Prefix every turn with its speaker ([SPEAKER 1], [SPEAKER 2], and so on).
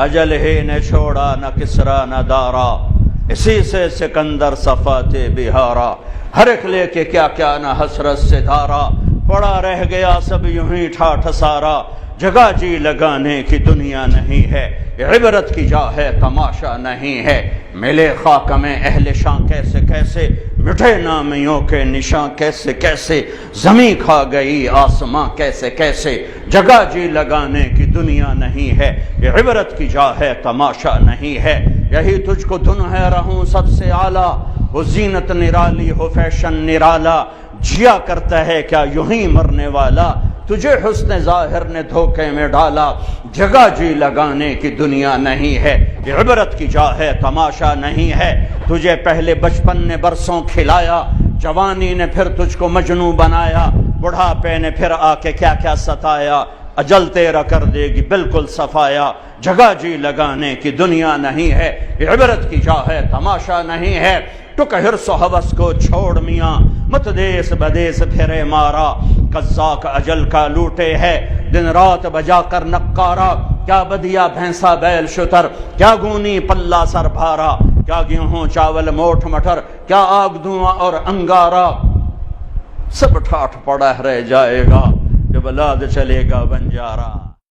[SPEAKER 1] اجل ہی نے چھوڑا نہ کسرا نہ دارا، اسی سے سکندر صفات بہارا، ہر ایک لے کے کیا کیا نہ حسرت سے دھارا، پڑا رہ گیا سب یوں ہی ٹھاٹھ سارا، جگہ جی لگانے کی دنیا نہیں ہے، عبرت کی جا ہے تماشا نہیں ہے، ملے خاک میں اہل شاں کیسے کیسے، مٹھے نامیوں کے نشاں کیسے کیسے، زمین کھا گئی آسماں کیسے کیسے، جگہ جی لگانے کی دنیا نہیں ہے، یہ عبرت کی جا ہے تماشا نہیں ہے، یہی تجھ کو دھن ہے رہوں سب سے اعلیٰ، وہ زینت نرالی ہو فیشن نرالا، جیا کرتا ہے کیا یوں ہی مرنے والا، تجھے حسن ظاہر نے دھوکے میں ڈالا، جگہ جی لگانے کی دنیا نہیں ہے، یہ عبرت کی جا ہے تماشا نہیں ہے، تجھے پہلے بچپن نے برسوں کھلایا، جوانی نے پھر تجھ کو مجنوں بنایا، بڑھاپے نے پھر آ کے کیا کیا ستایا، اجل تیرا کر دے گی بالکل صفایا، جگہ جی لگانے کی دنیا نہیں ہے، یہ عبرت کی جا ہے تماشا نہیں ہے، ٹک حرص و حوث کو چھوڑ میاں، مت دیس بدیس پھرے مارا، قزاق اجل کا لوٹے ہے، دن رات بجا کر نقارا، کیا بدیا بھینسا بیل شتر، کیا گونی پلہ سر بھارا، کیا گیہوں چاول موٹھ مٹر، کیا آگ دھواں اور انگارا، سب ٹھاٹھ پڑا رہ جائے گا جب لاد چلے گا بنجارا۔